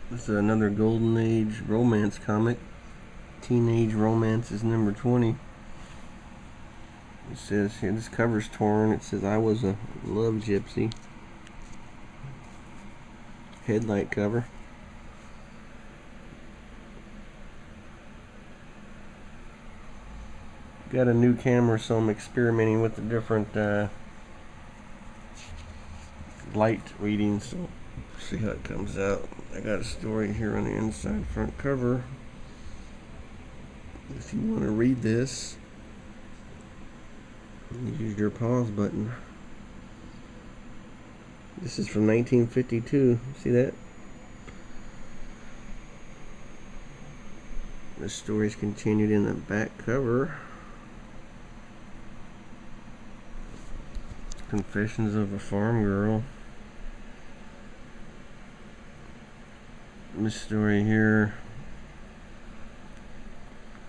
This is another Golden Age romance comic. Teenage Romance is number 20. It says here, this cover's torn. It says, I was a love gypsy. Headlight cover. Got a new camera, so I'm experimenting with the different light readings. So see how it comes out. I got a story here on the inside front cover. If you want to read this, use your pause button. This is from 1952. See that? The story's continued in the back cover. Confessions of a Farm Girl. This story here.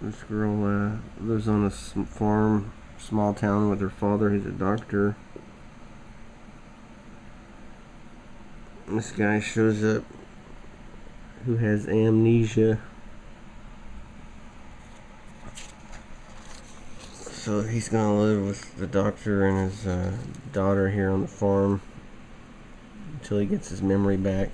This girl lives on a farm, small town, with her father, who's a doctor. This guy shows up who has amnesia. So he's gonna live with the doctor and his daughter here on the farm until he gets his memory back.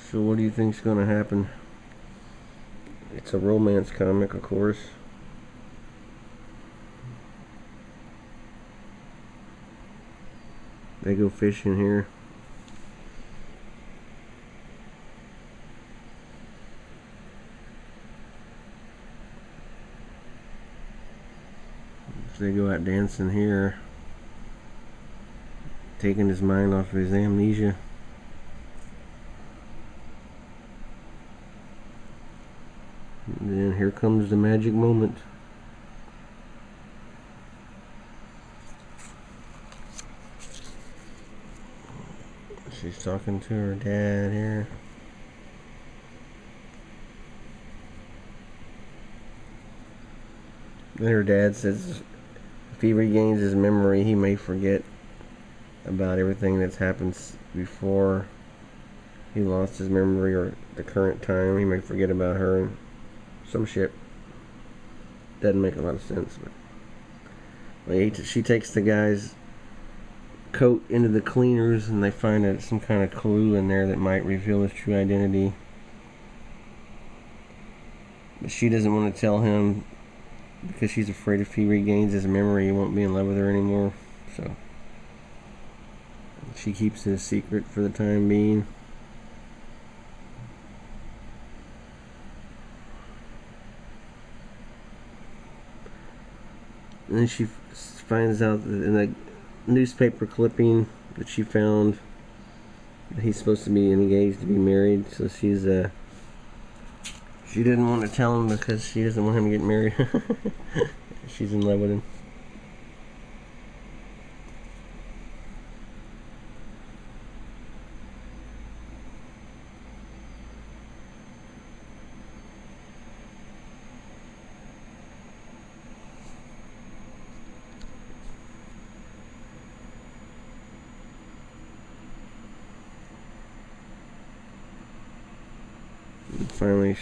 So what do you think's gonna happen? It's a romance comic, of course. They go fishing here. They go out dancing here, taking his mind off of his amnesia. And then here comes the magic moment. She's talking to her dad here. Then her dad says if he regains his memory, he may forget about everything that's happened before he lost his memory, or the current time. He may forget about her and some shit. Doesn't make a lot of sense, but she takes the guy's coat into the cleaners, and they find some kind of clue in there that might reveal his true identity. But she doesn't want to tell him because she's afraid if he regains his memory, he won't be in love with her anymore. So she keeps it a secret for the time being. And then she finds out that in a newspaper clipping that she found that he's supposed to be engaged to be married. So she didn't want to tell him because she doesn't want him to get married. She's in love with him. And finally,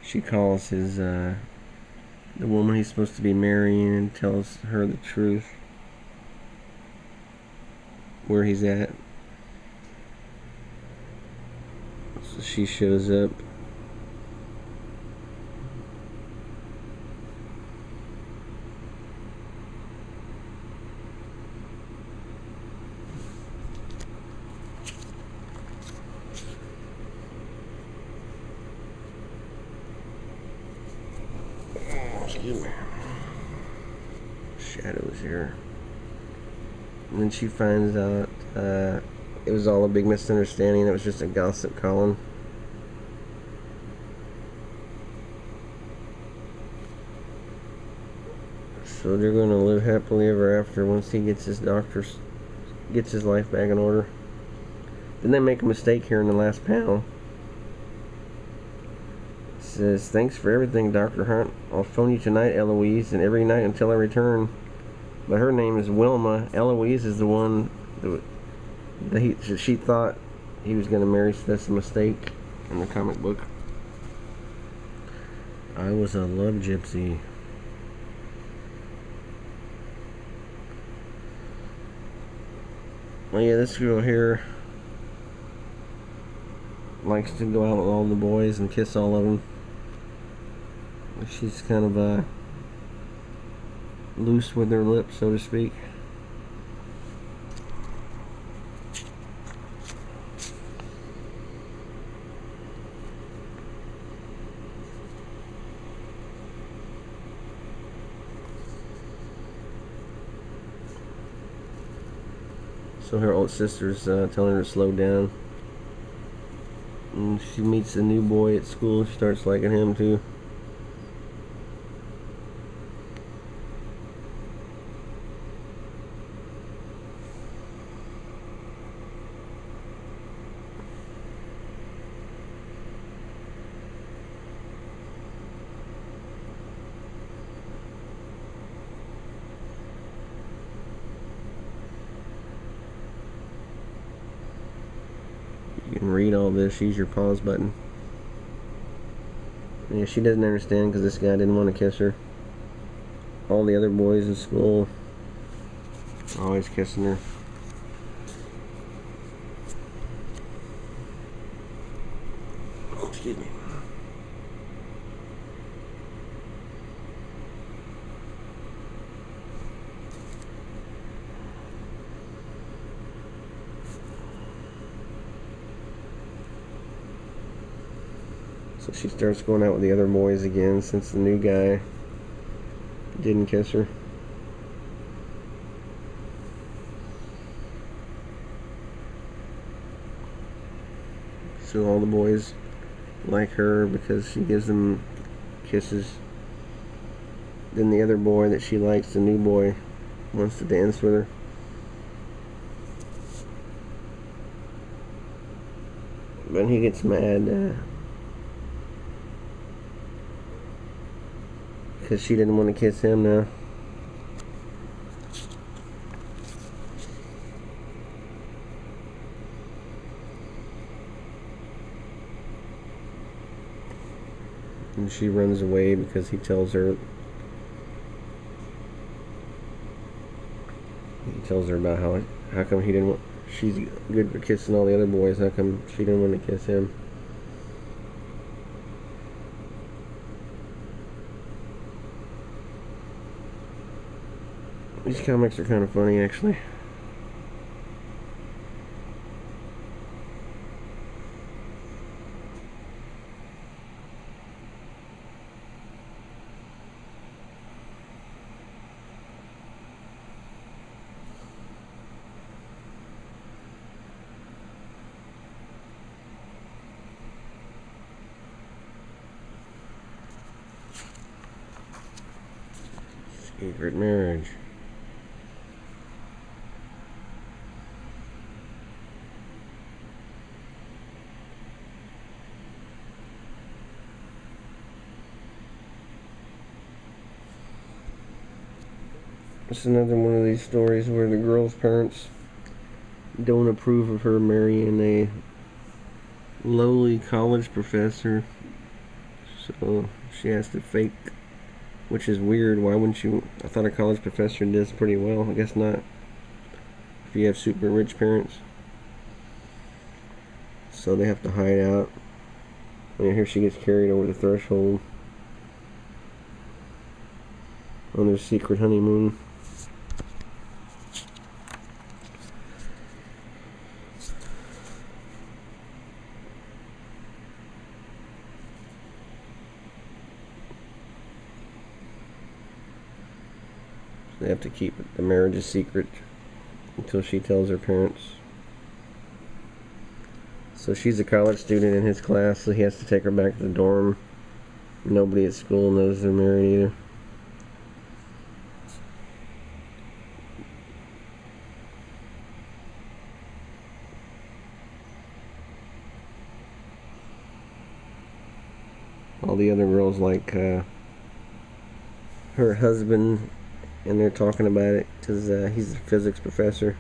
she calls his the woman he's supposed to be marrying and tells her the truth, where he's at. So she shows up. Excuse me. Shadows here. And then she finds out it was all a big misunderstanding. It was just a gossip column. So they're going to live happily ever after once he gets his life back in order. Then they make a mistake here in the last panel. says, "Thanks for everything, Dr. Hunt. I'll phone you tonight, Eloise, and every night until I return." But her name is Wilma. Eloise is the one that she thought he was going to marry, so that's a mistake in the comic book. I was a love gypsy. Well, yeah, this girl here likes to go out with all the boys and kiss all of them. She's kind of loose with her lips, so to speak. So her old sister's telling her to slow down. And she meets a new boy at school. She starts liking him too. You can read all this. Use your pause button. Yeah, she doesn't understand because this guy didn't want to kiss her. All the other boys in school are always kissing her. Oh, excuse me. So she starts going out with the other boys again since the new guy didn't kiss her. So all the boys like her because she gives them kisses. Then the other boy that she likes, the new boy, wants to dance with her. But he gets mad because she didn't want to kiss him now. And she runs away because he tells her about how come he didn't want, she's good for kissing all the other boys, how come she didn't want to kiss him. These comics are kind of funny, actually. Secret marriage. It's another one of these stories where the girl's parents don't approve of her marrying a lowly college professor, so she has to fake, which is weird. Why wouldn't you? I thought a college professor does pretty well. I guess not, if you have super rich parents. So they have to hide out. And here she gets carried over the threshold on their secret honeymoon. They have to keep the marriage a secret until she tells her parents. So she's a college student in his class, so he has to take her back to the dorm. Nobody at school knows they're married either. all the other girls like her husband, and they're talking about it because he's a physics professor.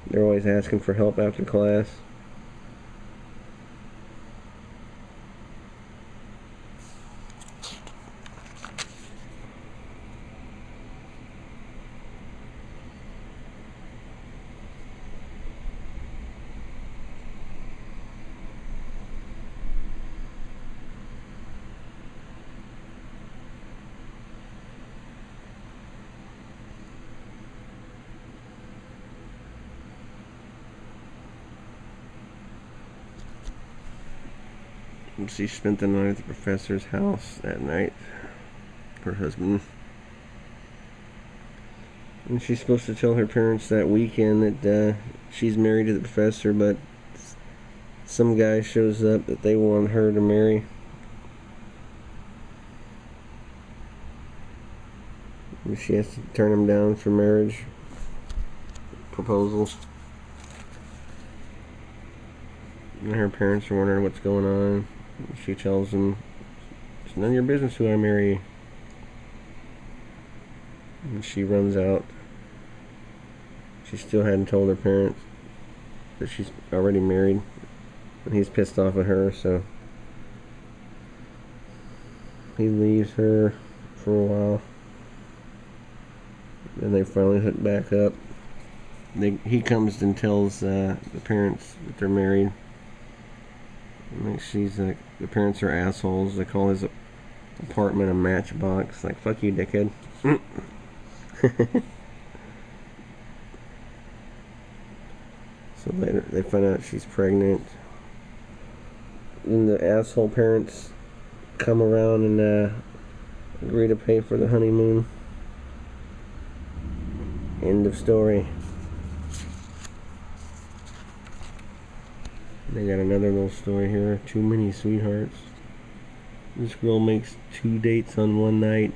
They're always asking for help after class. She spent the night at the professor's house that night, her husband. And she's supposed to tell her parents that weekend that she's married to the professor, but some guy shows up that they want her to marry. And she has to turn him down for marriage proposals. And her parents are wondering what's going on. She tells them, it's none of your business who I marry. And she runs out. She still hadn't told her parents that she's already married. And he's pissed off at her, so he leaves her for a while. Then they finally hook back up. He comes and tells the parents that they're married. And she's like, the parents are assholes. They call his apartment a matchbox. Like, fuck you, dickhead. So later they find out she's pregnant. Then the asshole parents come around and agree to pay for the honeymoon. End of story. They got another little story here. Too many sweethearts. This girl makes 2 dates on one night.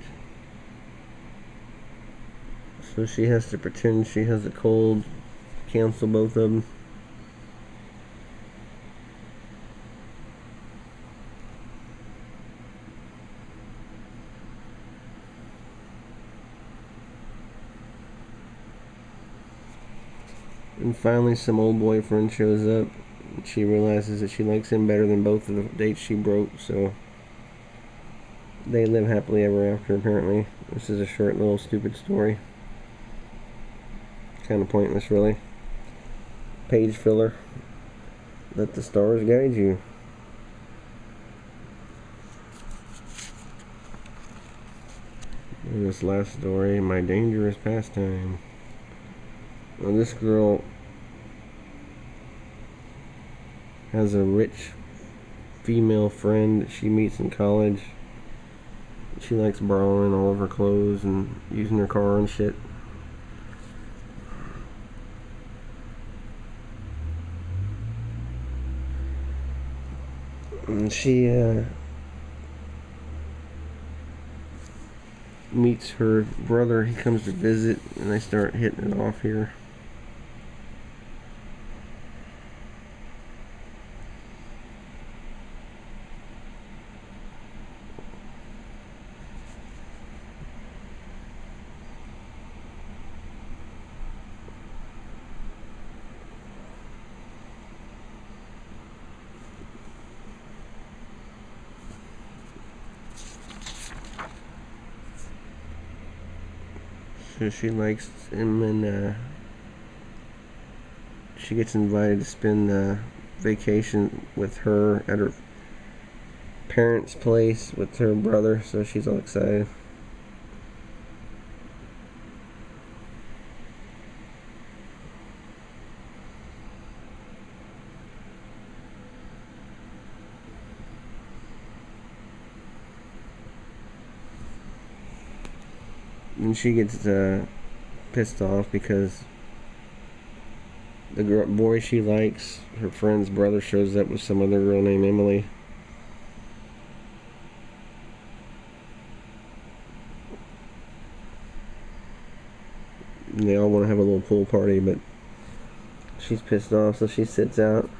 So she has to pretend she has a cold, cancel both of them. And finally some old boyfriend shows up. She realizes that she likes him better than both of the dates she broke, so they live happily ever after, apparently. This is a short little stupid story. Kind of pointless, really. Page filler. Let the stars guide you. And this last story, my dangerous pastime. Well, this girl has a rich female friend that she meets in college. She likes borrowing all of her clothes and using her car and shit. And she meets her brother. He comes to visit and they start hitting it off here. So she likes him, and she gets invited to spend vacation with her at her parents' place with her brother, so she's all excited. And she gets pissed off because the boy she likes, her friend's brother, shows up with some other girl named Emily. And they all want to have a little pool party, but she's pissed off, so she sits out.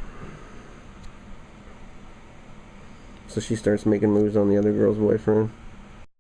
So she starts making moves on the other girl's boyfriend.